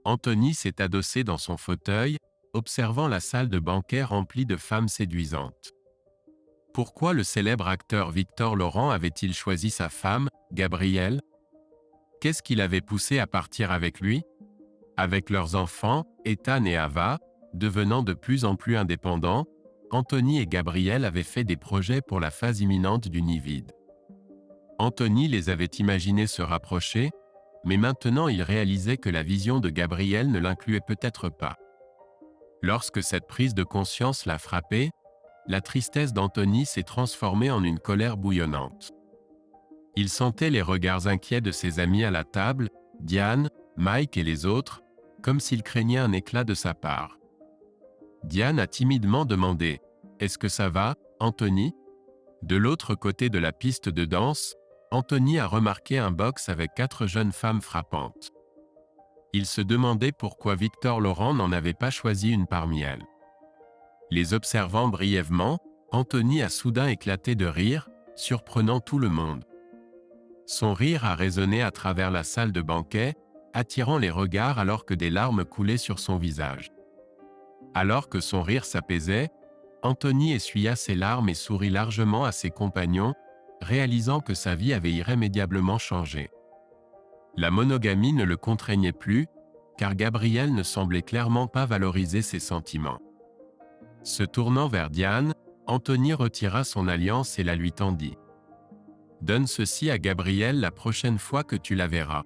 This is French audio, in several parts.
Anthony s'est adossé dans son fauteuil, observant la salle de banquet remplie de femmes séduisantes. Pourquoi le célèbre acteur Victor Laurent avait-il choisi sa femme, Gabrielle? Qu'est-ce qui l'avait poussé à partir avec lui? Avec leurs enfants, Ethan et Ava, devenant de plus en plus indépendants, Anthony et Gabrielle avaient fait des projets pour la phase imminente du nid vide. Anthony les avait imaginés se rapprocher, mais maintenant il réalisait que la vision de Gabrielle ne l'incluait peut-être pas. Lorsque cette prise de conscience l'a frappé, la tristesse d'Anthony s'est transformée en une colère bouillonnante. Il sentait les regards inquiets de ses amis à la table, Diane, Mike et les autres, comme s'il craignait un éclat de sa part. Diane a timidement demandé « Est-ce que ça va, Anthony ?» De l'autre côté de la piste de danse, Anthony a remarqué un box avec 4 jeunes femmes frappantes. Il se demandait pourquoi Victor Laurent n'en avait pas choisi une parmi elles. Les observant brièvement, Anthony a soudain éclaté de rire, surprenant tout le monde. Son rire a résonné à travers la salle de banquet, attirant les regards alors que des larmes coulaient sur son visage. Alors que son rire s'apaisait, Anthony essuya ses larmes et sourit largement à ses compagnons, réalisant que sa vie avait irrémédiablement changé. La monogamie ne le contraignait plus, car Gabrielle ne semblait clairement pas valoriser ses sentiments. Se tournant vers Diane, Anthony retira son alliance et la lui tendit. « Donne ceci à Gabrielle la prochaine fois que tu la verras.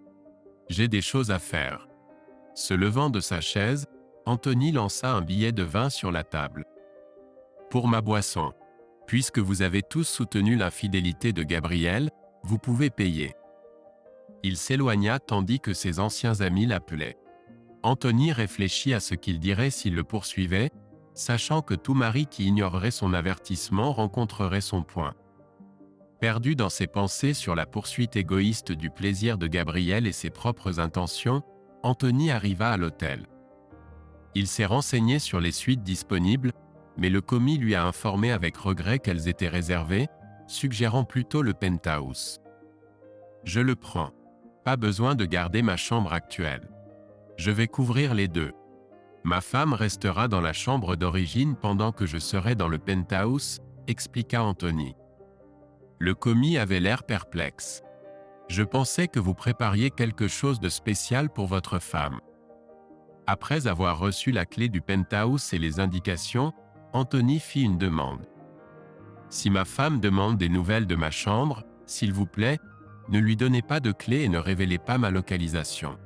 J'ai des choses à faire. » Se levant de sa chaise, Anthony lança un billet de 20 sur la table. « Pour ma boisson. Puisque vous avez tous soutenu l'infidélité de Gabrielle, vous pouvez payer. » Il s'éloigna tandis que ses anciens amis l'appelaient. Anthony réfléchit à ce qu'il dirait s'il le poursuivait, sachant que tout mari qui ignorerait son avertissement rencontrerait son point. Perdu dans ses pensées sur la poursuite égoïste du plaisir de Gabrielle et ses propres intentions, Anthony arriva à l'hôtel. Il s'est renseigné sur les suites disponibles, mais le commis lui a informé avec regret qu'elles étaient réservées, suggérant plutôt le penthouse. « Je le prends. Pas besoin de garder ma chambre actuelle. Je vais couvrir les deux. Ma femme restera dans la chambre d'origine pendant que je serai dans le penthouse, » expliqua Anthony. Le commis avait l'air perplexe. « Je pensais que vous prépariez quelque chose de spécial pour votre femme. » Après avoir reçu la clé du penthouse et les indications, Anthony fit une demande. « Si ma femme demande des nouvelles de ma chambre, s'il vous plaît, ne lui donnez pas de clé et ne révélez pas ma localisation. »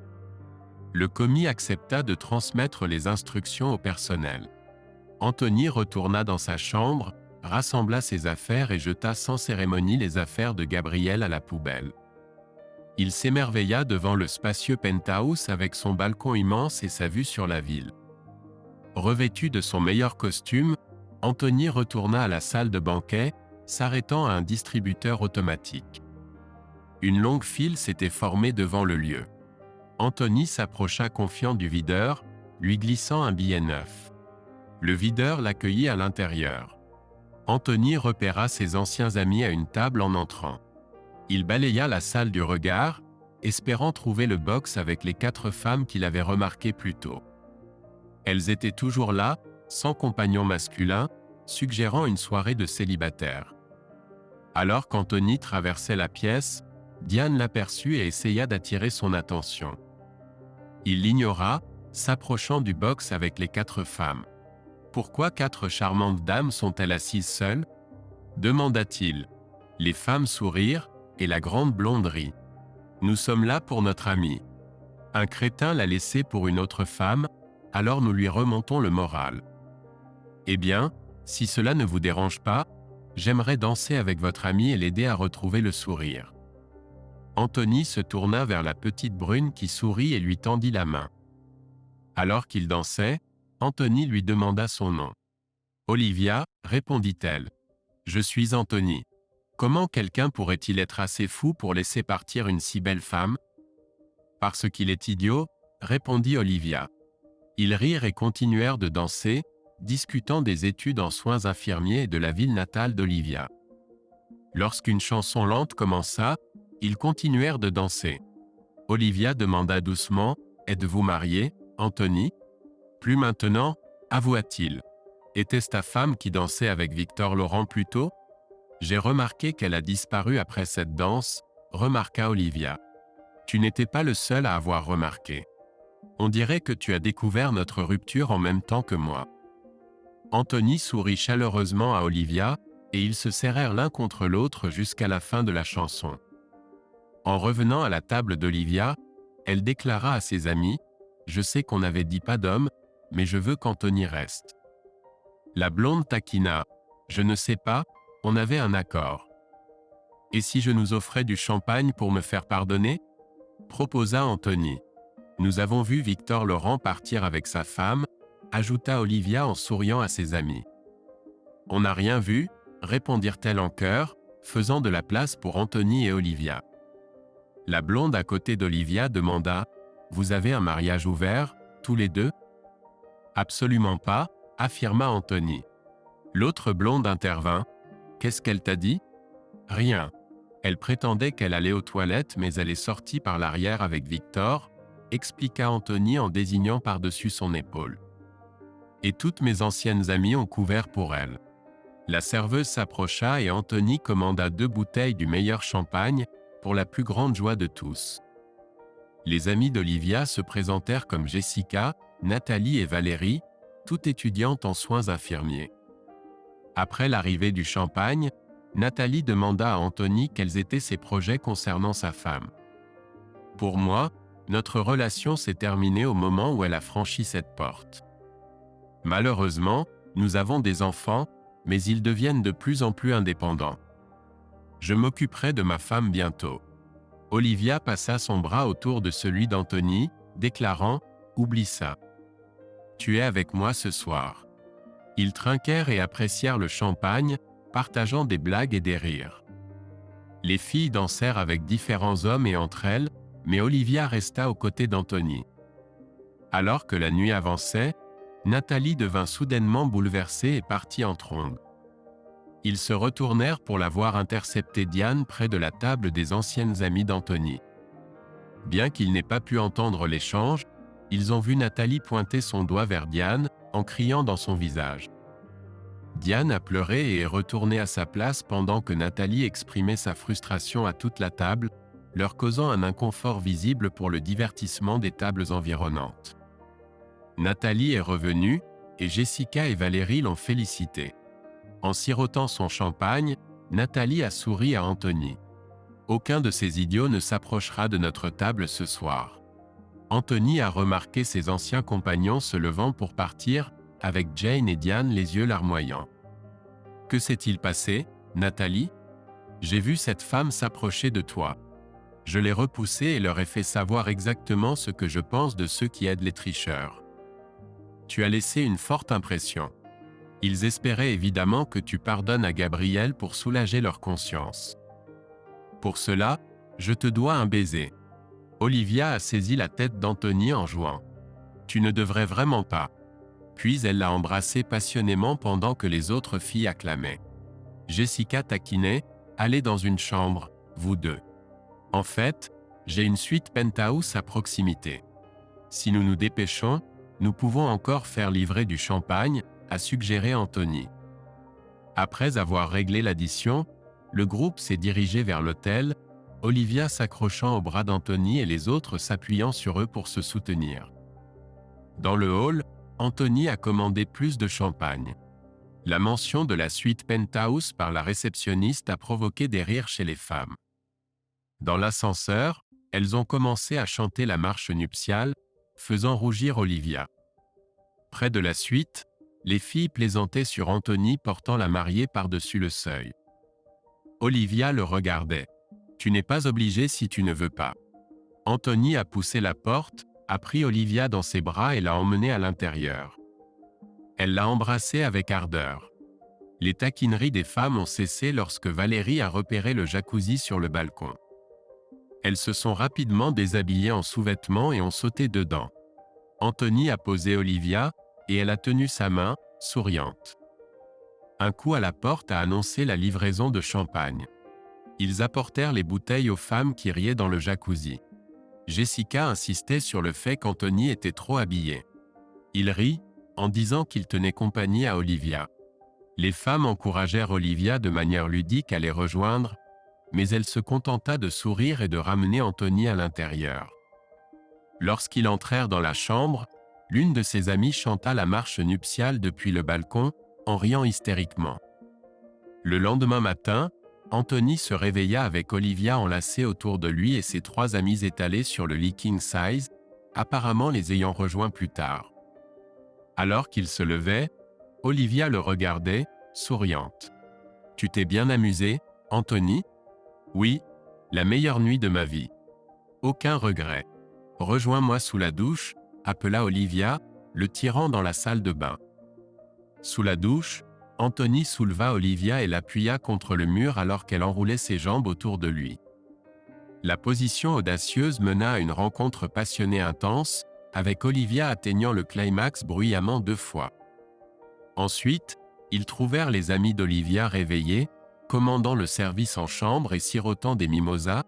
Le commis accepta de transmettre les instructions au personnel. Anthony retourna dans sa chambre, rassembla ses affaires et jeta sans cérémonie les affaires de Gabrielle à la poubelle. Il s'émerveilla devant le spacieux penthouse avec son balcon immense et sa vue sur la ville. Revêtu de son meilleur costume, Anthony retourna à la salle de banquet, s'arrêtant à un distributeur automatique. Une longue file s'était formée devant le lieu. Anthony s'approcha confiant du videur, lui glissant un billet neuf. Le videur l'accueillit à l'intérieur. Anthony repéra ses anciens amis à une table en entrant. Il balaya la salle du regard, espérant trouver le box avec les 4 femmes qu'il avait remarquées plus tôt. Elles étaient toujours là, sans compagnon masculin, suggérant une soirée de célibataire. Alors qu'Anthony traversait la pièce, Diane l'aperçut et essaya d'attirer son attention. Il l'ignora, s'approchant du box avec les 4 femmes. « Pourquoi 4 charmantes dames sont-elles assises seules ?» demanda-t-il. Les femmes sourirent, et la grande blonde rit. « Nous sommes là pour notre amie. Un crétin l'a laissée pour une autre femme, alors nous lui remontons le moral. Eh bien, si cela ne vous dérange pas, j'aimerais danser avec votre amie et l'aider à retrouver le sourire. » Anthony se tourna vers la petite brune qui sourit et lui tendit la main. Alors qu'il dansait, Anthony lui demanda son nom. « Olivia, » répondit-elle. « Je suis Anthony. Comment quelqu'un pourrait-il être assez fou pour laisser partir une si belle femme ?»« Parce qu'il est idiot, » répondit Olivia. Ils rirent et continuèrent de danser, discutant des études en soins infirmiers et de la ville natale d'Olivia. Lorsqu'une chanson lente commença, ils continuèrent de danser. Olivia demanda doucement « Êtes-vous mariés ?» Anthony? Plus maintenant, avoua-t-il. Était-ce ta femme qui dansait avec Victor Laurent plus tôt? J'ai remarqué qu'elle a disparu après cette danse, remarqua Olivia. Tu n'étais pas le seul à avoir remarqué. On dirait que tu as découvert notre rupture en même temps que moi. Anthony sourit chaleureusement à Olivia, et ils se serrèrent l'un contre l'autre jusqu'à la fin de la chanson. En revenant à la table d'Olivia, elle déclara à ses amis « Je sais qu'on n'avait dit pas d'homme, mais je veux qu'Anthony reste. » La blonde taquina « Je ne sais pas, on avait un accord. » « Et si je nous offrais du champagne pour me faire pardonner ?» proposa Anthony. « Nous avons vu Victor Laurent partir avec sa femme, » ajouta Olivia en souriant à ses amis. « On n'a rien vu, » répondirent-elles en chœur, faisant de la place pour Anthony et Olivia. La blonde à côté d'Olivia demanda « Vous avez un mariage ouvert, tous les deux ?» « Absolument pas, » affirma Anthony. L'autre blonde intervint. « Qu'est-ce qu'elle t'a dit ?»« Rien. Elle prétendait qu'elle allait aux toilettes mais elle est sortie par l'arrière avec Victor, » expliqua Anthony en désignant par-dessus son épaule. « Et toutes mes anciennes amies ont couvert pour elle. » La serveuse s'approcha et Anthony commanda 2 bouteilles du meilleur champagne, pour la plus grande joie de tous. Les amies d'Olivia se présentèrent comme Jessica, Nathalie et Valérie, toutes étudiantes en soins infirmiers. Après l'arrivée du champagne, Nathalie demanda à Anthony quels étaient ses projets concernant sa femme. « Pour moi, notre relation s'est terminée au moment où elle a franchi cette porte. Malheureusement, nous avons des enfants, mais ils deviennent de plus en plus indépendants. Je m'occuperai de ma femme bientôt. » Olivia passa son bras autour de celui d'Anthony, déclarant « Oublie ça. Tu es avec moi ce soir. » Ils trinquèrent et apprécièrent le champagne, partageant des blagues et des rires. Les filles dansèrent avec différents hommes et entre elles, mais Olivia resta aux côtés d'Anthony. Alors que la nuit avançait, Nathalie devint soudainement bouleversée et partit en trombe. Ils se retournèrent pour la voir intercepter Diane près de la table des anciennes amies d'Anthony. Bien qu'ils n'aient pas pu entendre l'échange, ils ont vu Nathalie pointer son doigt vers Diane, en criant dans son visage. Diane a pleuré et est retournée à sa place pendant que Nathalie exprimait sa frustration à toute la table, leur causant un inconfort visible pour le divertissement des tables environnantes. Nathalie est revenue, et Jessica et Valérie l'ont félicitée. En sirotant son champagne, Nathalie a souri à Anthony. « Aucun de ces idiots ne s'approchera de notre table ce soir. » Anthony a remarqué ses anciens compagnons se levant pour partir, avec Jane et Diane les yeux larmoyants. « Que s'est-il passé, Nathalie ? J'ai vu cette femme s'approcher de toi. Je l'ai repoussée et leur ai fait savoir exactement ce que je pense de ceux qui aident les tricheurs. Tu as laissé une forte impression. Ils espéraient évidemment que tu pardonnes à Gabriel pour soulager leur conscience. Pour cela, je te dois un baiser. » Olivia a saisi la tête d'Anthony en jouant. « Tu ne devrais vraiment pas. » Puis elle l'a embrassé passionnément pendant que les autres filles acclamaient. Jessica taquinait « Allez dans une chambre, vous deux. En fait, j'ai une suite penthouse à proximité. Si nous nous dépêchons, nous pouvons encore faire livrer du champagne, » a suggéré Anthony. Après avoir réglé l'addition, le groupe s'est dirigé vers l'hôtel, Olivia s'accrochant au bras d'Anthony et les autres s'appuyant sur eux pour se soutenir. Dans le hall, Anthony a commandé plus de champagne. La mention de la suite penthouse par la réceptionniste a provoqué des rires chez les femmes. Dans l'ascenseur, elles ont commencé à chanter la marche nuptiale, faisant rougir Olivia. Près de la suite, les filles plaisantaient sur Anthony portant la mariée par-dessus le seuil. Olivia le regardait. « Tu n'es pas obligé si tu ne veux pas. » Anthony a poussé la porte, a pris Olivia dans ses bras et l'a emmenée à l'intérieur. Elle l'a embrassée avec ardeur. Les taquineries des femmes ont cessé lorsque Valérie a repéré le jacuzzi sur le balcon. Elles se sont rapidement déshabillées en sous-vêtements et ont sauté dedans. Anthony a posé Olivia, et elle a tenu sa main, souriante. Un coup à la porte a annoncé la livraison de champagne. Ils apportèrent les bouteilles aux femmes qui riaient dans le jacuzzi. Jessica insistait sur le fait qu'Anthony était trop habillé. Il rit, en disant qu'il tenait compagnie à Olivia. Les femmes encouragèrent Olivia de manière ludique à les rejoindre, mais elle se contenta de sourire et de ramener Anthony à l'intérieur. Lorsqu'ils entrèrent dans la chambre, l'une de ses amies chanta la marche nuptiale depuis le balcon, en riant hystériquement. Le lendemain matin, Anthony se réveilla avec Olivia enlacée autour de lui et ses 3 amies étalées sur le lit king size, apparemment les ayant rejoints plus tard. Alors qu'il se levait, Olivia le regardait, souriante. « Tu t'es bien amusé, Anthony ? » ?»« Oui, la meilleure nuit de ma vie. Aucun regret. Rejoins-moi sous la douche, » appela Olivia, le tirant dans la salle de bain. Sous la douche, Anthony souleva Olivia et l'appuya contre le mur alors qu'elle enroulait ses jambes autour de lui. La position audacieuse mena à une rencontre passionnée intense, avec Olivia atteignant le climax bruyamment 2 fois. Ensuite, ils trouvèrent les amis d'Olivia réveillés, commandant le service en chambre et sirotant des mimosas,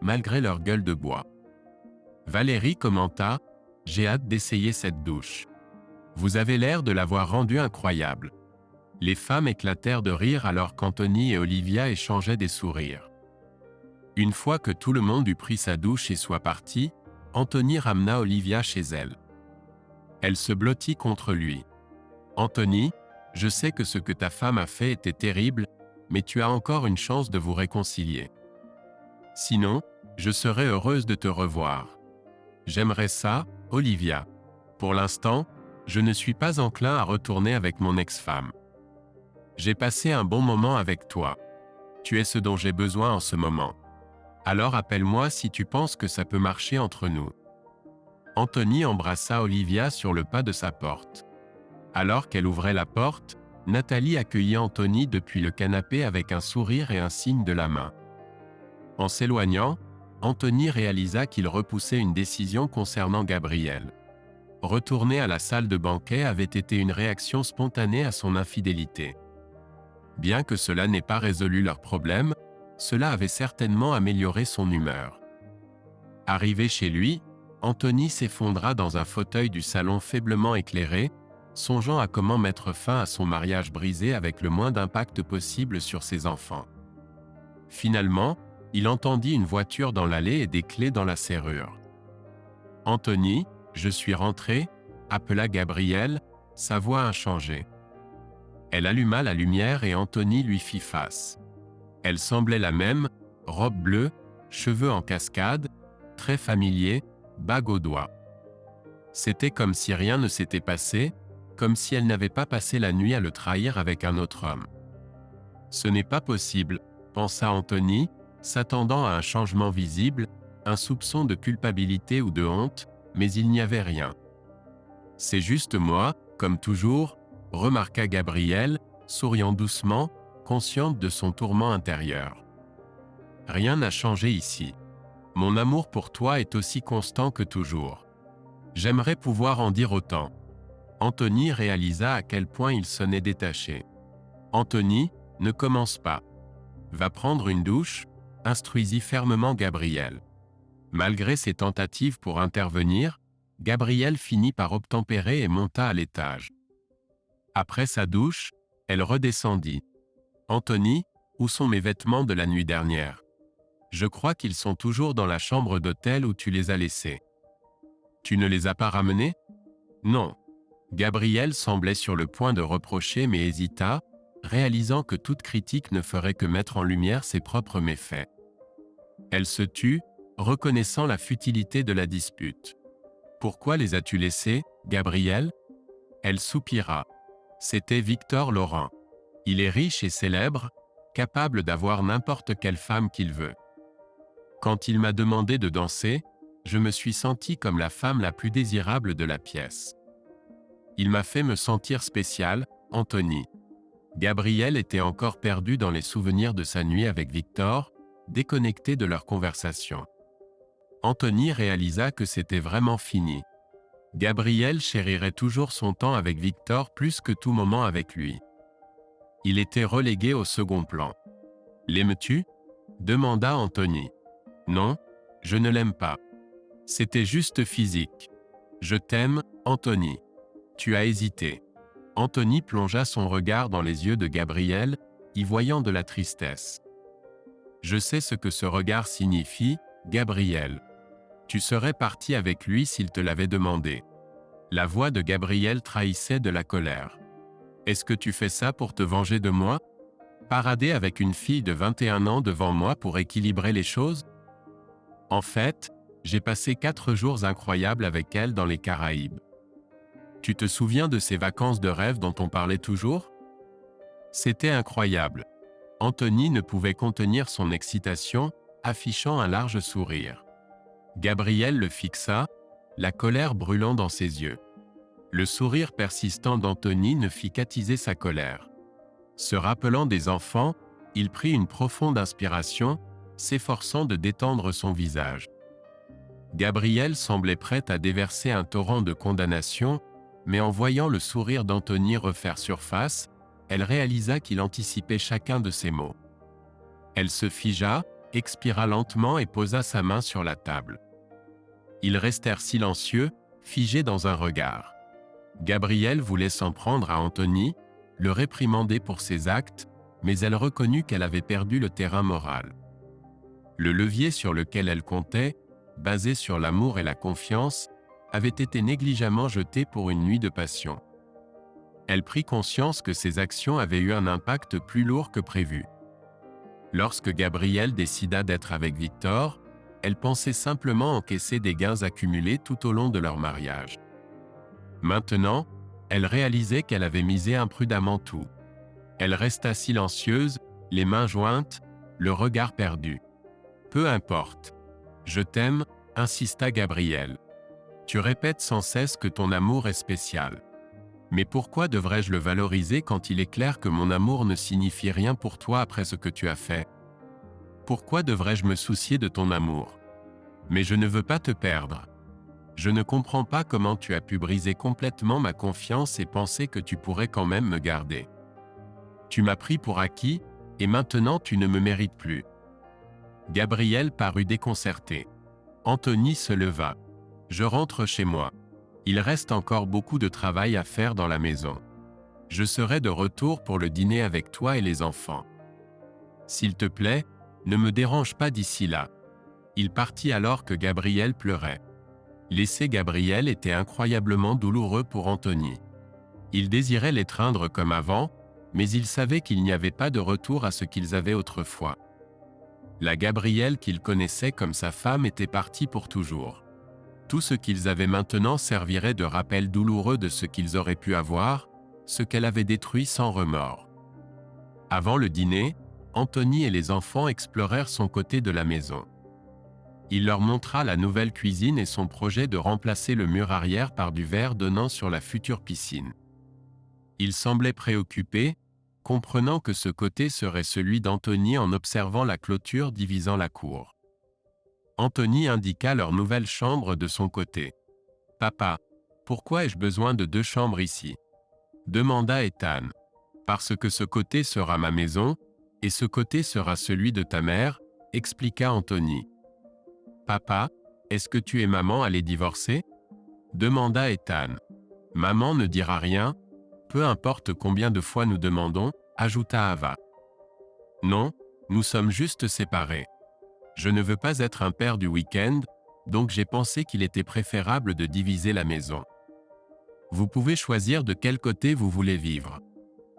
malgré leur gueule de bois. Valérie commenta « J'ai hâte d'essayer cette douche. Vous avez l'air de l'avoir rendue incroyable. » Les femmes éclatèrent de rire alors qu'Anthony et Olivia échangeaient des sourires. Une fois que tout le monde eut pris sa douche et soit parti, Anthony ramena Olivia chez elle. Elle se blottit contre lui. « Anthony, je sais que ce que ta femme a fait était terrible, mais tu as encore une chance de vous réconcilier. Sinon, je serais heureuse de te revoir. J'aimerais ça, Olivia. Pour l'instant, je ne suis pas enclin à retourner avec mon ex-femme. J'ai passé un bon moment avec toi. Tu es ce dont j'ai besoin en ce moment. Alors appelle-moi si tu penses que ça peut marcher entre nous. » Anthony embrassa Olivia sur le pas de sa porte. Alors qu'elle ouvrait la porte, Nathalie accueillit Anthony depuis le canapé avec un sourire et un signe de la main. En s'éloignant, Anthony réalisa qu'il repoussait une décision concernant Gabrielle. Retourner à la salle de banquet avait été une réaction spontanée à son infidélité. Bien que cela n'ait pas résolu leur problème, cela avait certainement amélioré son humeur. Arrivé chez lui, Anthony s'effondra dans un fauteuil du salon faiblement éclairé, songeant à comment mettre fin à son mariage brisé avec le moins d'impact possible sur ses enfants. Finalement, il entendit une voiture dans l'allée et des clés dans la serrure. « Anthony, je suis rentré » appela Gabrielle, sa voix inchangée. Elle alluma la lumière et Anthony lui fit face. Elle semblait la même, robe bleue, cheveux en cascade, très familier, bague au doigt. C'était comme si rien ne s'était passé, comme si elle n'avait pas passé la nuit à le trahir avec un autre homme. « Ce n'est pas possible, » pensa Anthony, s'attendant à un changement visible, un soupçon de culpabilité ou de honte, mais il n'y avait rien. « C'est juste moi, comme toujours, » remarqua Gabrielle, souriant doucement, consciente de son tourment intérieur. « Rien n'a changé ici. Mon amour pour toi est aussi constant que toujours. J'aimerais pouvoir en dire autant. » Anthony réalisa à quel point il sonnait détaché. « Anthony, ne commence pas. Va prendre une douche » instruisit fermement Gabrielle. Malgré ses tentatives pour intervenir, Gabrielle finit par obtempérer et monta à l'étage. Après sa douche, elle redescendit. « Anthony, où sont mes vêtements de la nuit dernière ? Je crois qu'ils sont toujours dans la chambre d'hôtel où tu les as laissés. Tu ne les as pas ramenés ? » « Non. » Gabrielle semblait sur le point de reprocher mais hésita, réalisant que toute critique ne ferait que mettre en lumière ses propres méfaits. Elle se tut, reconnaissant la futilité de la dispute. « Pourquoi les as-tu laissés, Gabrielle ?» Elle soupira. C'était Victor Laurent. Il est riche et célèbre, capable d'avoir n'importe quelle femme qu'il veut. Quand il m'a demandé de danser, je me suis sentie comme la femme la plus désirable de la pièce. Il m'a fait me sentir spécial, Anthony. Gabrielle était encore perdue dans les souvenirs de sa nuit avec Victor, déconnectée de leur conversation. Anthony réalisa que c'était vraiment fini. Gabrielle chérirait toujours son temps avec Victor plus que tout moment avec lui. Il était relégué au second plan. « L'aimes-tu » demanda Anthony. « Non, je ne l'aime pas. » C'était juste physique. Je t'aime, Anthony. Tu as hésité. Anthony plongea son regard dans les yeux de Gabrielle, y voyant de la tristesse. Je sais ce que ce regard signifie, Gabrielle. Tu serais parti avec lui s'il te l'avait demandé. La voix de Gabrielle trahissait de la colère. Est-ce que tu fais ça pour te venger de moi? Parader avec une fille de 21 ans devant moi pour équilibrer les choses? En fait, j'ai passé 4 jours incroyables avec elle dans les Caraïbes. Tu te souviens de ces vacances de rêve dont on parlait toujours? C'était incroyable. Anthony ne pouvait contenir son excitation, affichant un large sourire. Gabrielle le fixa, la colère brûlant dans ses yeux. Le sourire persistant d'Anthony ne fit qu'attiser sa colère. Se rappelant des enfants, il prit une profonde inspiration, s'efforçant de détendre son visage. Gabrielle semblait prête à déverser un torrent de condamnation, mais en voyant le sourire d'Anthony refaire surface, elle réalisa qu'il anticipait chacun de ses mots. Elle se figea, expira lentement et posa sa main sur la table. Ils restèrent silencieux, figés dans un regard. Gabrielle voulait s'en prendre à Anthony, le réprimander pour ses actes, mais elle reconnut qu'elle avait perdu le terrain moral. Le levier sur lequel elle comptait, basé sur l'amour et la confiance, avait été négligemment jeté pour une nuit de passion. Elle prit conscience que ses actions avaient eu un impact plus lourd que prévu. Lorsque Gabrielle décida d'être avec Victor, elle pensait simplement encaisser des gains accumulés tout au long de leur mariage. Maintenant, elle réalisait qu'elle avait misé imprudemment tout. Elle resta silencieuse, les mains jointes, le regard perdu. Peu importe. Je t'aime, insista Gabrielle. Tu répètes sans cesse que ton amour est spécial. Mais pourquoi devrais-je le valoriser quand il est clair que mon amour ne signifie rien pour toi après ce que tu as fait? Pourquoi devrais-je me soucier de ton amour? Mais je ne veux pas te perdre. Je ne comprends pas comment tu as pu briser complètement ma confiance et penser que tu pourrais quand même me garder. Tu m'as pris pour acquis, et maintenant tu ne me mérites plus. Gabrielle parut déconcertée. Anthony se leva. Je rentre chez moi. Il reste encore beaucoup de travail à faire dans la maison. Je serai de retour pour le dîner avec toi et les enfants. S'il te plaît, ne me dérange pas d'ici là. Il partit alors que Gabrielle pleurait. Laisser Gabrielle était incroyablement douloureux pour Anthony. Il désirait l'étreindre comme avant, mais il savait qu'il n'y avait pas de retour à ce qu'ils avaient autrefois. La Gabrielle qu'il connaissait comme sa femme était partie pour toujours. Tout ce qu'ils avaient maintenant servirait de rappel douloureux de ce qu'ils auraient pu avoir, ce qu'elle avait détruit sans remords. Avant le dîner, Anthony et les enfants explorèrent son côté de la maison. Il leur montra la nouvelle cuisine et son projet de remplacer le mur arrière par du verre donnant sur la future piscine. Il semblait préoccupé, comprenant que ce côté serait celui d'Anthony en observant la clôture divisant la cour. Anthony indiqua leur nouvelle chambre de son côté. « Papa, pourquoi ai-je besoin de 2 chambres ici ?» demanda Ethan. « Parce que ce côté sera ma maison, et ce côté sera celui de ta mère, » expliqua Anthony. « Papa, est-ce que tu et maman allaient divorcer ?» demanda Ethan. « Maman ne dira rien, peu importe combien de fois nous demandons, » ajouta Ava. « Non, nous sommes juste séparés. Je ne veux pas être un père du week-end, donc j'ai pensé qu'il était préférable de diviser la maison. Vous pouvez choisir de quel côté vous voulez vivre. »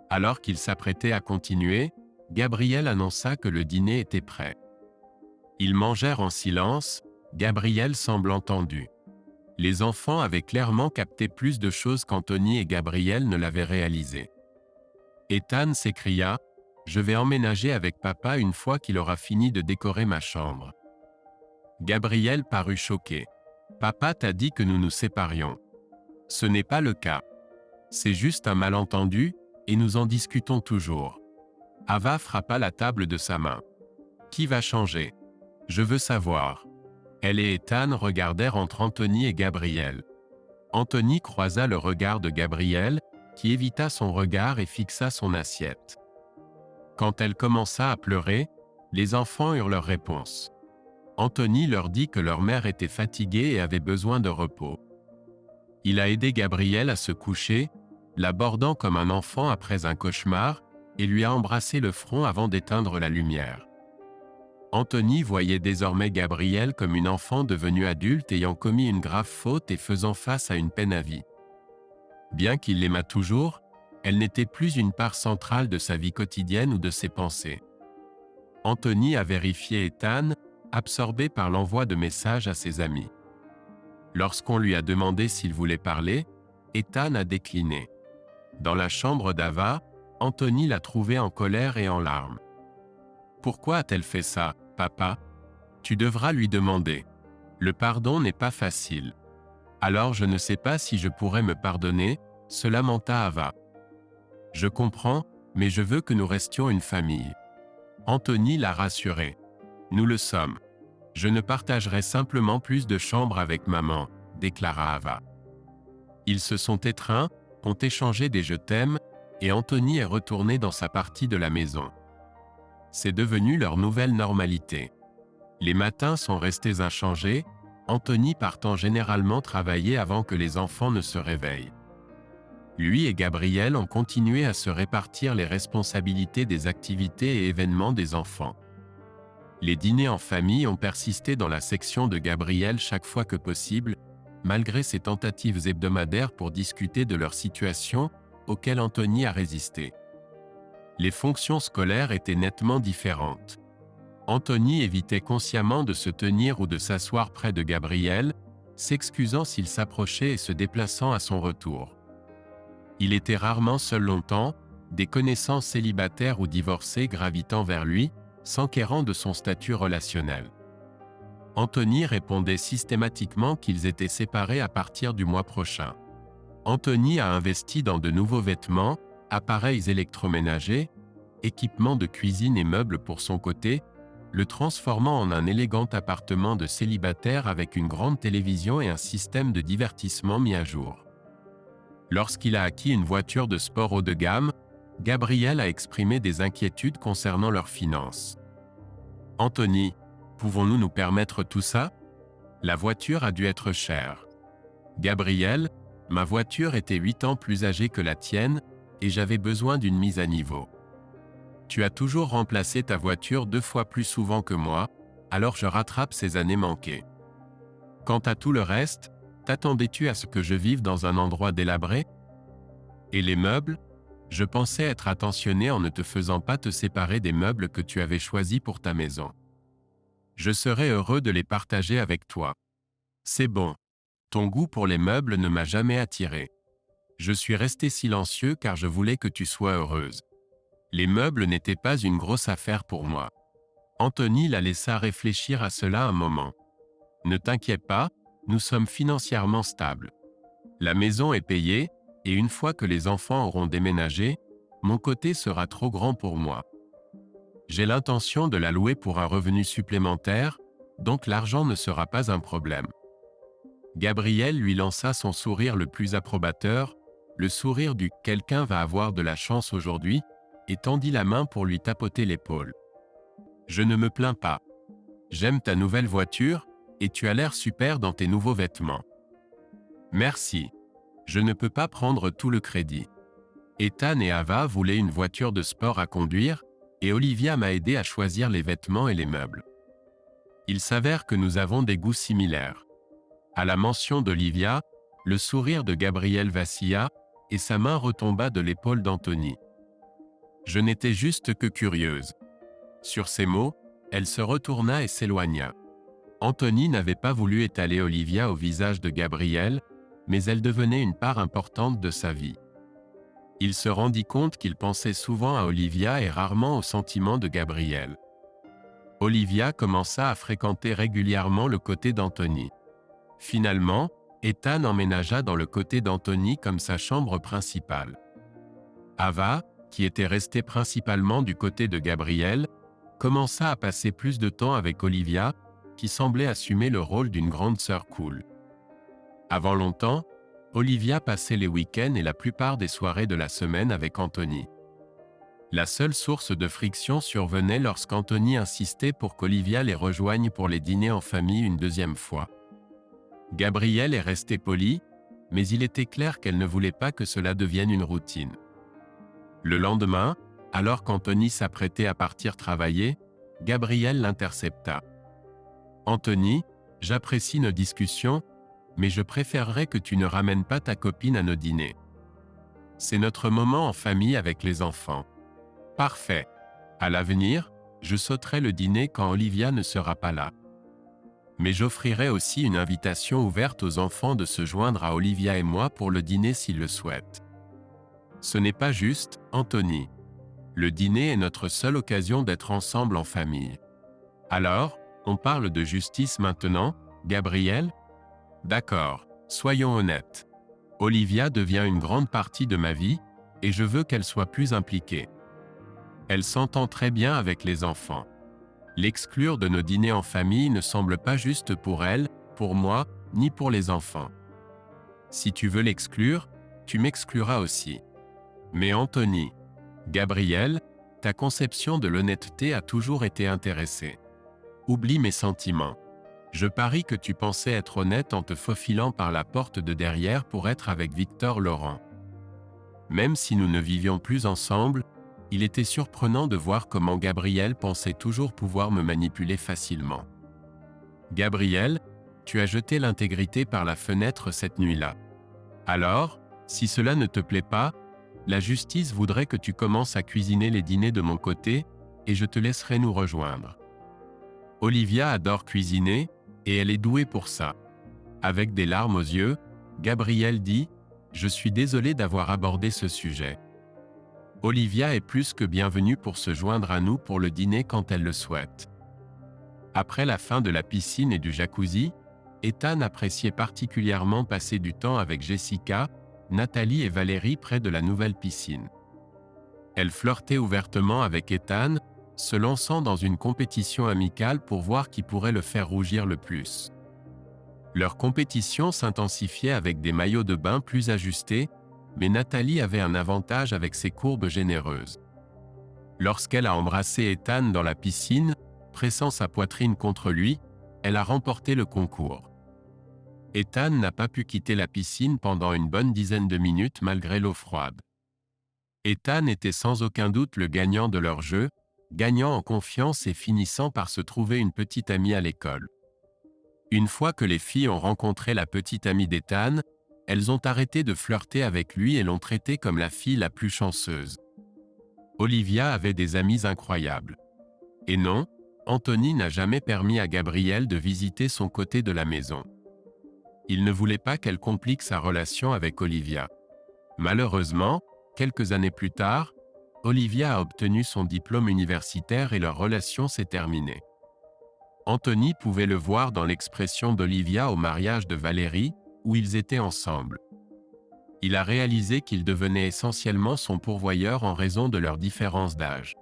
Alors qu'il s'apprêtait à continuer, Gabrielle annonça que le dîner était prêt. Ils mangèrent en silence, Gabrielle semblant tendue. Les enfants avaient clairement capté plus de choses qu'Anthony et Gabrielle ne l'avaient réalisé. Ethan s'écria « Je vais emménager avec papa une fois qu'il aura fini de décorer ma chambre. » Gabrielle parut choquée. « Papa t'a dit que nous nous séparions. Ce n'est pas le cas. C'est juste un malentendu, et nous en discutons toujours. » Ava frappa la table de sa main. « Qui va changer? Je veux savoir. » Elle et Ethan regardèrent entre Anthony et Gabrielle. Anthony croisa le regard de Gabrielle, qui évita son regard et fixa son assiette. Quand elle commença à pleurer, les enfants eurent leur réponse. Anthony leur dit que leur mère était fatiguée et avait besoin de repos. Il a aidé Gabrielle à se coucher, l'abordant comme un enfant après un cauchemar, et lui a embrassé le front avant d'éteindre la lumière. Anthony voyait désormais Gabrielle comme une enfant devenue adulte ayant commis une grave faute et faisant face à une peine à vie. Bien qu'il l'aimât toujours, elle n'était plus une part centrale de sa vie quotidienne ou de ses pensées. Anthony a vérifié Ethan, absorbé par l'envoi de messages à ses amis. Lorsqu'on lui a demandé s'il voulait parler, Ethan a décliné. Dans la chambre d'Ava, Anthony l'a trouvé en colère et en larmes. « Pourquoi a-t-elle fait ça, papa ? Tu devras lui demander. Le pardon n'est pas facile. Alors je ne sais pas si je pourrais me pardonner, se lamenta Ava. Je comprends, mais je veux que nous restions une famille. Anthony l'a rassuré. Nous le sommes. Je ne partagerai simplement plus de chambres avec maman, déclara Ava. Ils se sont étreints, ont échangé des je t'aime, et Anthony est retourné dans sa partie de la maison. C'est devenu leur nouvelle normalité. Les matins sont restés inchangés, Anthony partant généralement travailler avant que les enfants ne se réveillent. Lui et Gabrielle ont continué à se répartir les responsabilités des activités et événements des enfants. Les dîners en famille ont persisté dans la section de Gabrielle chaque fois que possible, malgré ses tentatives hebdomadaires pour discuter de leur situation, auxquelles Anthony a résisté. Les fonctions scolaires étaient nettement différentes. Anthony évitait consciemment de se tenir ou de s'asseoir près de Gabrielle, s'excusant s'il s'approchait et se déplaçant à son retour. Il était rarement seul longtemps, des connaissances célibataires ou divorcées gravitant vers lui, s'enquérant de son statut relationnel. Anthony répondait systématiquement qu'ils étaient séparés à partir du mois prochain. Anthony a investi dans de nouveaux vêtements, appareils électroménagers, équipements de cuisine et meubles pour son côté, le transformant en un élégant appartement de célibataire avec une grande télévision et un système de divertissement mis à jour. Lorsqu'il a acquis une voiture de sport haut de gamme, Gabrielle a exprimé des inquiétudes concernant leurs finances. « Anthony, pouvons-nous nous permettre tout ça ? La voiture a dû être chère. » « Gabrielle, ma voiture était 8 ans plus âgée que la tienne et j'avais besoin d'une mise à niveau. Tu as toujours remplacé ta voiture 2 fois plus souvent que moi, alors je rattrape ces années manquées. Quant à tout le reste, t'attendais-tu à ce que je vive dans un endroit délabré ? Et les meubles ? Je pensais être attentionné en ne te faisant pas te séparer des meubles que tu avais choisis pour ta maison. Je serais heureux de les partager avec toi. C'est bon. Ton goût pour les meubles ne m'a jamais attiré. Je suis resté silencieux car je voulais que tu sois heureuse. Les meubles n'étaient pas une grosse affaire pour moi. » Anthony la laissa réfléchir à cela un moment. « Ne t'inquiète pas, nous sommes financièrement stables. La maison est payée, et une fois que les enfants auront déménagé, mon côté sera trop grand pour moi. J'ai l'intention de la louer pour un revenu supplémentaire, donc l'argent ne sera pas un problème. » Gabrielle lui lança son sourire le plus approbateur, le sourire du « quelqu'un va avoir de la chance aujourd'hui », et tendit la main pour lui tapoter l'épaule. « Je ne me plains pas. J'aime ta nouvelle voiture, et tu as l'air super dans tes nouveaux vêtements. Merci. Je ne peux pas prendre tout le crédit. Ethan et Ava voulaient une voiture de sport à conduire, et Olivia m'a aidé à choisir les vêtements et les meubles. Il s'avère que nous avons des goûts similaires. » À la mention d'Olivia, le sourire de Gabrielle vacilla, et sa main retomba de l'épaule d'Anthony. « Je n'étais juste que curieuse. » Sur ces mots, elle se retourna et s'éloigna. Anthony n'avait pas voulu étaler Olivia au visage de Gabrielle, mais elle devenait une part importante de sa vie. Il se rendit compte qu'il pensait souvent à Olivia et rarement aux sentiments de Gabrielle. Olivia commença à fréquenter régulièrement le côté d'Anthony. Finalement, Ethan emménagea dans le côté d'Anthony comme sa chambre principale. Ava, qui était restée principalement du côté de Gabrielle, commença à passer plus de temps avec Olivia, qui semblait assumer le rôle d'une grande sœur cool. Avant longtemps, Olivia passait les week-ends et la plupart des soirées de la semaine avec Anthony. La seule source de friction survenait lorsqu'Anthony insistait pour qu'Olivia les rejoigne pour les dîner en famille une deuxième fois. Gabrielle est restée polie, mais il était clair qu'elle ne voulait pas que cela devienne une routine. Le lendemain, alors qu'Anthony s'apprêtait à partir travailler, Gabrielle l'intercepta. « Anthony, j'apprécie nos discussions, mais je préférerais que tu ne ramènes pas ta copine à nos dîners. C'est notre moment en famille avec les enfants. » « Parfait. À l'avenir, je sauterai le dîner quand Olivia ne sera pas là. Mais j'offrirai aussi une invitation ouverte aux enfants de se joindre à Olivia et moi pour le dîner s'ils le souhaitent. Ce n'est pas juste, Anthony. Le dîner est notre seule occasion d'être ensemble en famille. Alors, on parle de justice maintenant, Gabrielle ? D'accord, soyons honnêtes. Olivia devient une grande partie de ma vie, et je veux qu'elle soit plus impliquée. Elle s'entend très bien avec les enfants. L'exclure de nos dîners en famille ne semble pas juste pour elle, pour moi, ni pour les enfants. Si tu veux l'exclure, tu m'excluras aussi. Mais Anthony, Gabrielle, ta conception de l'honnêteté a toujours été intéressée. Oublie mes sentiments. Je parie que tu pensais être honnête en te faufilant par la porte de derrière pour être avec Victor Laurent. Même si nous ne vivions plus ensemble, il était surprenant de voir comment Gabrielle pensait toujours pouvoir me manipuler facilement. Gabrielle, tu as jeté l'intégrité par la fenêtre cette nuit-là. Alors, si cela ne te plaît pas, la justice voudrait que tu commences à cuisiner les dîners de mon côté, et je te laisserai nous rejoindre. Olivia adore cuisiner, et elle est douée pour ça. Avec des larmes aux yeux, Gabrielle dit « Je suis désolée d'avoir abordé ce sujet. Olivia est plus que bienvenue pour se joindre à nous pour le dîner quand elle le souhaite. » Après la fin de la piscine et du jacuzzi, Ethan appréciait particulièrement passer du temps avec Jessica, Nathalie et Valérie près de la nouvelle piscine. Elle flirtait ouvertement avec Ethan, se lançant dans une compétition amicale pour voir qui pourrait le faire rougir le plus. Leur compétition s'intensifiait avec des maillots de bain plus ajustés, mais Nathalie avait un avantage avec ses courbes généreuses. Lorsqu'elle a embrassé Ethan dans la piscine, pressant sa poitrine contre lui, elle a remporté le concours. Ethan n'a pas pu quitter la piscine pendant une bonne dizaine de minutes malgré l'eau froide. Ethan était sans aucun doute le gagnant de leur jeu, gagnant en confiance et finissant par se trouver une petite amie à l'école. Une fois que les filles ont rencontré la petite amie d'Ethan, elles ont arrêté de flirter avec lui et l'ont traité comme la fille la plus chanceuse. Olivia avait des amis incroyables. Et non, Anthony n'a jamais permis à Gabrielle de visiter son côté de la maison. Il ne voulait pas qu'elle complique sa relation avec Olivia. Malheureusement, quelques années plus tard, Olivia a obtenu son diplôme universitaire et leur relation s'est terminée. Anthony pouvait le voir dans l'expression d'Olivia au mariage de Valérie, où ils étaient ensemble. Il a réalisé qu'il devenait essentiellement son pourvoyeur en raison de leur différence d'âge.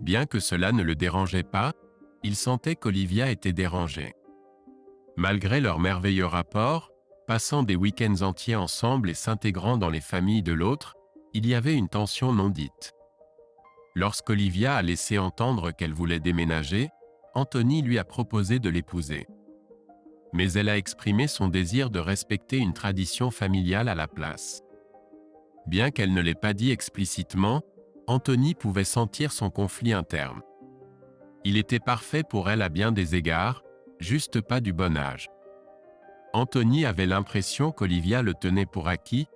Bien que cela ne le dérangeait pas, il sentait qu'Olivia était dérangée. Malgré leur merveilleux rapport, passant des week-ends entiers ensemble et s'intégrant dans les familles de l'autre, il y avait une tension non dite. Lorsqu'Olivia a laissé entendre qu'elle voulait déménager, Anthony lui a proposé de l'épouser. Mais elle a exprimé son désir de respecter une tradition familiale à la place. Bien qu'elle ne l'ait pas dit explicitement, Anthony pouvait sentir son conflit interne. Il était parfait pour elle à bien des égards, juste pas du bon âge. Anthony avait l'impression qu'Olivia le tenait pour acquis,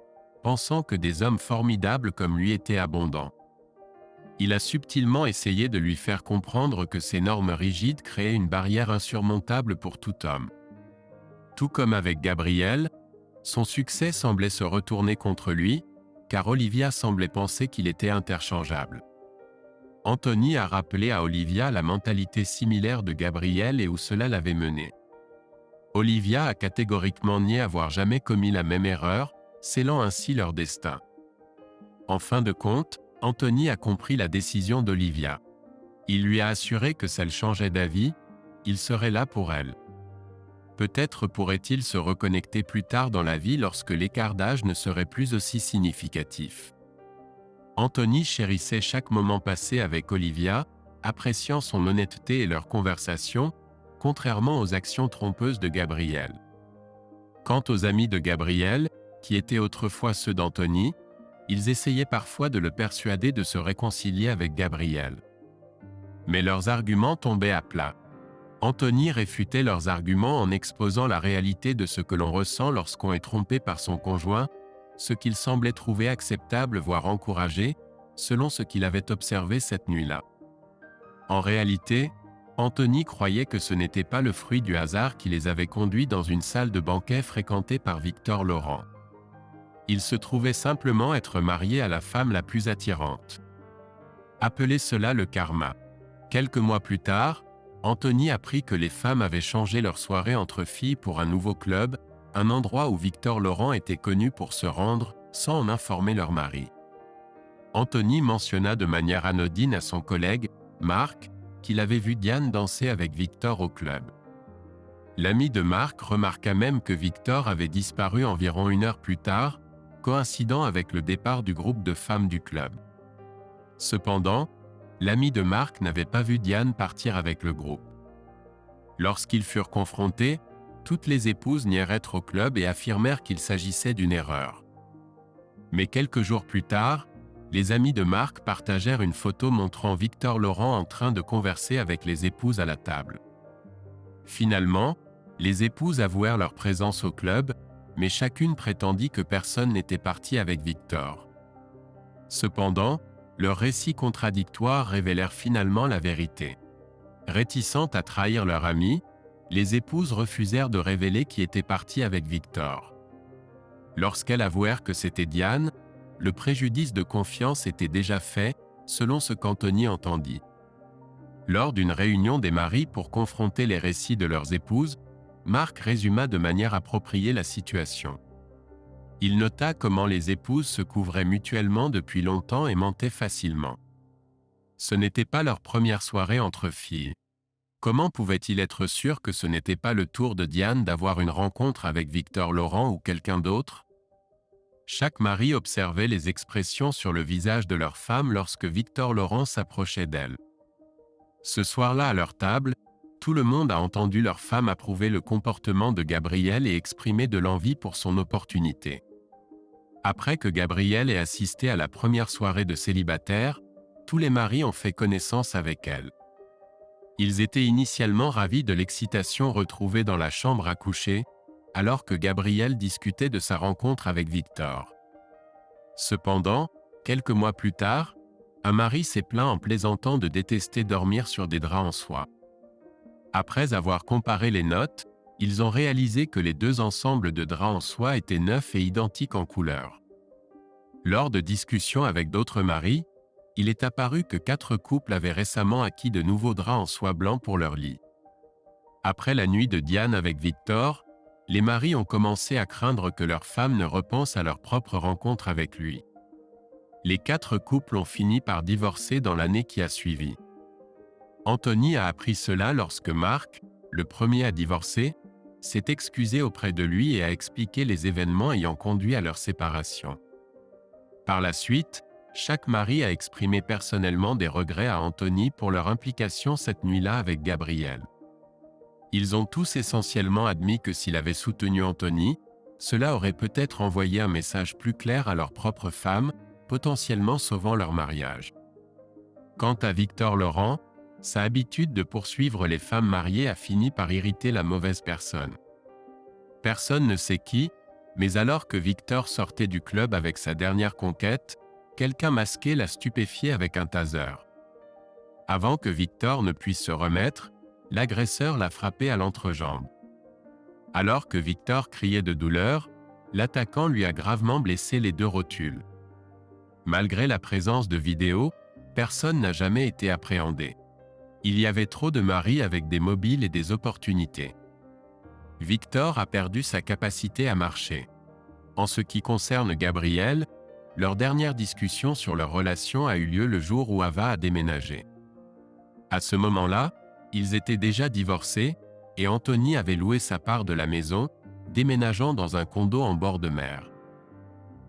pensant que des hommes formidables comme lui étaient abondants. Il a subtilement essayé de lui faire comprendre que ces normes rigides créaient une barrière insurmontable pour tout homme. Tout comme avec Gabrielle, son succès semblait se retourner contre lui, car Olivia semblait penser qu'il était interchangeable. Anthony a rappelé à Olivia la mentalité similaire de Gabrielle et où cela l'avait mené. Olivia a catégoriquement nié avoir jamais commis la même erreur, scellant ainsi leur destin. En fin de compte, Anthony a compris la décision d'Olivia. Il lui a assuré que si elle changeait d'avis, il serait là pour elle. Peut-être pourrait-il se reconnecter plus tard dans la vie lorsque l'écart d'âge ne serait plus aussi significatif. Anthony chérissait chaque moment passé avec Olivia, appréciant son honnêteté et leur conversation, contrairement aux actions trompeuses de Gabriel. Quant aux amis de Gabriel, qui étaient autrefois ceux d'Anthony, ils essayaient parfois de le persuader de se réconcilier avec Gabriel. Mais leurs arguments tombaient à plat. Anthony réfutait leurs arguments en exposant la réalité de ce que l'on ressent lorsqu'on est trompé par son conjoint, ce qu'il semblait trouver acceptable voire encouragé, selon ce qu'il avait observé cette nuit-là. En réalité, Anthony croyait que ce n'était pas le fruit du hasard qui les avait conduits dans une salle de banquet fréquentée par Victor Laurent. Il se trouvait simplement être marié à la femme la plus attirante. Appelez cela le karma. Quelques mois plus tard, Anthony apprit que les femmes avaient changé leur soirée entre filles pour un nouveau club, un endroit où Victor Laurent était connu pour se rendre, sans en informer leur mari. Anthony mentionna de manière anodine à son collègue, Marc, qu'il avait vu Diane danser avec Victor au club. L'ami de Marc remarqua même que Victor avait disparu environ 1 heure plus tard, coïncidant avec le départ du groupe de femmes du club. Cependant, l'ami de Marc n'avait pas vu Diane partir avec le groupe. Lorsqu'ils furent confrontés, toutes les épouses nièrent être au club et affirmèrent qu'il s'agissait d'une erreur. Mais quelques jours plus tard, les amis de Marc partagèrent une photo montrant Victor Laurent en train de converser avec les épouses à la table. Finalement, les épouses avouèrent leur présence au club, mais chacune prétendit que personne n'était parti avec Victor. Cependant, leurs récits contradictoires révélèrent finalement la vérité. Réticentes à trahir leur ami, les épouses refusèrent de révéler qui était parti avec Victor. Lorsqu'elles avouèrent que c'était Diane, le préjudice de confiance était déjà fait, selon ce qu'Anthony entendit. Lors d'une réunion des maris pour confronter les récits de leurs épouses, Marc résuma de manière appropriée la situation. Il nota comment les épouses se couvraient mutuellement depuis longtemps et mentaient facilement. Ce n'était pas leur première soirée entre filles. Comment pouvait-il être sûr que ce n'était pas le tour de Diane d'avoir une rencontre avec Victor Laurent ou quelqu'un d'autre? Chaque mari observait les expressions sur le visage de leur femme lorsque Victor Laurent s'approchait d'elle. Ce soir-là à leur table, tout le monde a entendu leur femme approuver le comportement de Gabriel et exprimer de l'envie pour son opportunité. Après que Gabriel ait assisté à la première soirée de célibataire, tous les maris ont fait connaissance avec elle. Ils étaient initialement ravis de l'excitation retrouvée dans la chambre à coucher, alors que Gabriel discutait de sa rencontre avec Victor. Cependant, quelques mois plus tard, un mari s'est plaint en plaisantant de détester dormir sur des draps en soie. Après avoir comparé les notes, ils ont réalisé que les 2 ensembles de draps en soie étaient neufs et identiques en couleur. Lors de discussions avec d'autres maris, il est apparu que 4 couples avaient récemment acquis de nouveaux draps en soie blanc pour leur lit. Après la nuit de Diane avec Victor, les maris ont commencé à craindre que leurs femmes ne repensent à leur propre rencontre avec lui. Les 4 couples ont fini par divorcer dans l'année qui a suivi. Anthony a appris cela lorsque Marc, le premier à divorcer, s'est excusé auprès de lui et a expliqué les événements ayant conduit à leur séparation. Par la suite, chaque mari a exprimé personnellement des regrets à Anthony pour leur implication cette nuit-là avec Gabriel. Ils ont tous essentiellement admis que s'il avait soutenu Anthony, cela aurait peut-être envoyé un message plus clair à leur propre femme, potentiellement sauvant leur mariage. Quant à Victor Laurent, sa habitude de poursuivre les femmes mariées a fini par irriter la mauvaise personne. Personne ne sait qui, mais alors que Victor sortait du club avec sa dernière conquête, quelqu'un masqué l'a stupéfié avec un taser. Avant que Victor ne puisse se remettre, l'agresseur l'a frappé à l'entrejambe. Alors que Victor criait de douleur, l'attaquant lui a gravement blessé les 2 rotules. Malgré la présence de vidéos, personne n'a jamais été appréhendé. Il y avait trop de maris avec des mobiles et des opportunités. Victor a perdu sa capacité à marcher. En ce qui concerne Gabriel, leur dernière discussion sur leur relation a eu lieu le jour où Ava a déménagé. À ce moment-là, ils étaient déjà divorcés, et Anthony avait loué sa part de la maison, déménageant dans un condo en bord de mer.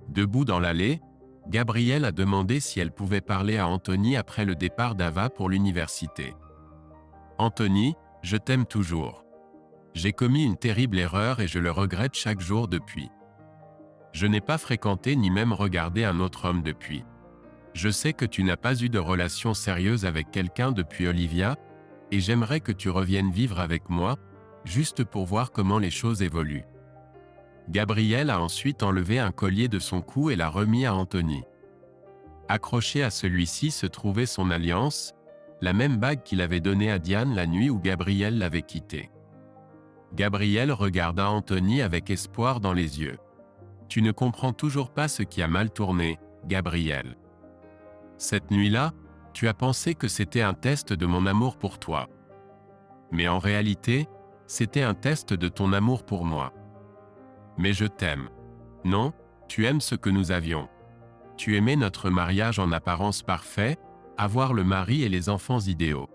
Debout dans l'allée, Gabrielle a demandé si elle pouvait parler à Anthony après le départ d'Ava pour l'université. Anthony, je t'aime toujours. J'ai commis une terrible erreur et je le regrette chaque jour depuis. Je n'ai pas fréquenté ni même regardé un autre homme depuis. Je sais que tu n'as pas eu de relation sérieuse avec quelqu'un depuis Olivia, et j'aimerais que tu reviennes vivre avec moi, juste pour voir comment les choses évoluent. Gabrielle a ensuite enlevé un collier de son cou et l'a remis à Anthony. Accroché à celui-ci se trouvait son alliance, la même bague qu'il avait donnée à Diane la nuit où Gabrielle l'avait quitté. Gabrielle regarda Anthony avec espoir dans les yeux. « Tu ne comprends toujours pas ce qui a mal tourné, Gabrielle. Cette nuit-là, tu as pensé que c'était un test de mon amour pour toi. Mais en réalité, c'était un test de ton amour pour moi. Mais je t'aime. Non, tu aimes ce que nous avions. Tu aimais notre mariage en apparence parfait, avoir le mari et les enfants idéaux.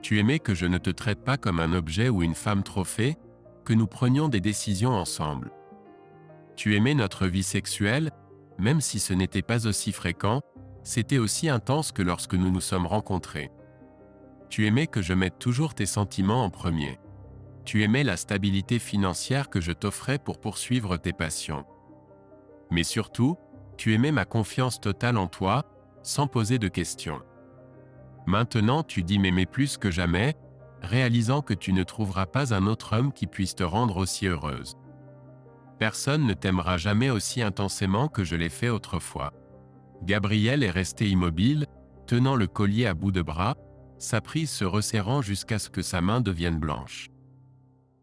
Tu aimais que je ne te traite pas comme un objet ou une femme trophée, que nous prenions des décisions ensemble. Tu aimais notre vie sexuelle, même si ce n'était pas aussi fréquent, c'était aussi intense que lorsque nous nous sommes rencontrés. Tu aimais que je mette toujours tes sentiments en premier. Tu aimais la stabilité financière que je t'offrais pour poursuivre tes passions. Mais surtout, tu aimais ma confiance totale en toi, sans poser de questions. Maintenant tu dis m'aimer plus que jamais, réalisant que tu ne trouveras pas un autre homme qui puisse te rendre aussi heureuse. Personne ne t'aimera jamais aussi intensément que je l'ai fait autrefois. Gabrielle est restée immobile, tenant le collier à bout de bras, sa prise se resserrant jusqu'à ce que sa main devienne blanche.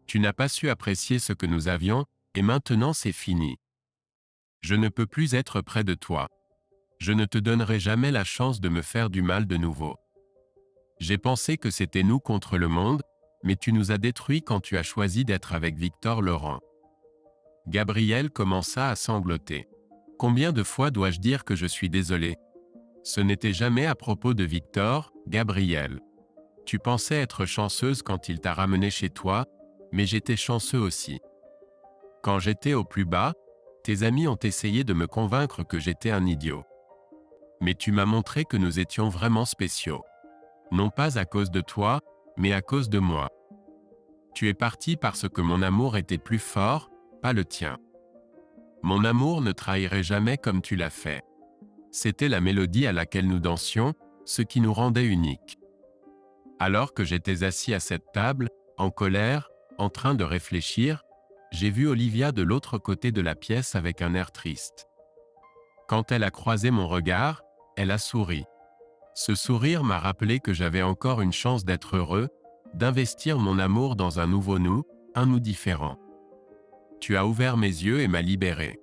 Tu n'as pas su apprécier ce que nous avions, et maintenant c'est fini. Je ne peux plus être près de toi. Je ne te donnerai jamais la chance de me faire du mal de nouveau. J'ai pensé que c'était nous contre le monde, mais tu nous as détruits quand tu as choisi d'être avec Victor Laurent. Gabrielle commença à sangloter. Combien de fois dois-je dire que je suis désolé? Ce n'était jamais à propos de Victor, Gabrielle. Tu pensais être chanceuse quand il t'a ramené chez toi, mais j'étais chanceux aussi. Quand j'étais au plus bas, tes amis ont essayé de me convaincre que j'étais un idiot. Mais tu m'as montré que nous étions vraiment spéciaux. Non pas à cause de toi, mais à cause de moi. Tu es parti parce que mon amour était plus fort, pas le tien. Mon amour ne trahirait jamais comme tu l'as fait. C'était la mélodie à laquelle nous dansions, ce qui nous rendait uniques. Alors que j'étais assis à cette table, en colère, en train de réfléchir, j'ai vu Olivia de l'autre côté de la pièce avec un air triste. Quand elle a croisé mon regard, elle a souri. Ce sourire m'a rappelé que j'avais encore une chance d'être heureux, d'investir mon amour dans un nouveau nous, un nous différent. Tu as ouvert mes yeux et m'as libéré.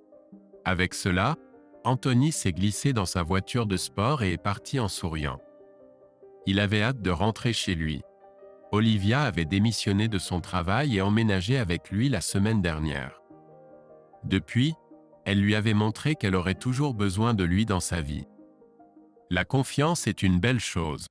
Avec cela, Anthony s'est glissé dans sa voiture de sport et est parti en souriant. Il avait hâte de rentrer chez lui. Olivia avait démissionné de son travail et emménagé avec lui la semaine dernière. Depuis, elle lui avait montré qu'elle aurait toujours besoin de lui dans sa vie. La confiance est une belle chose.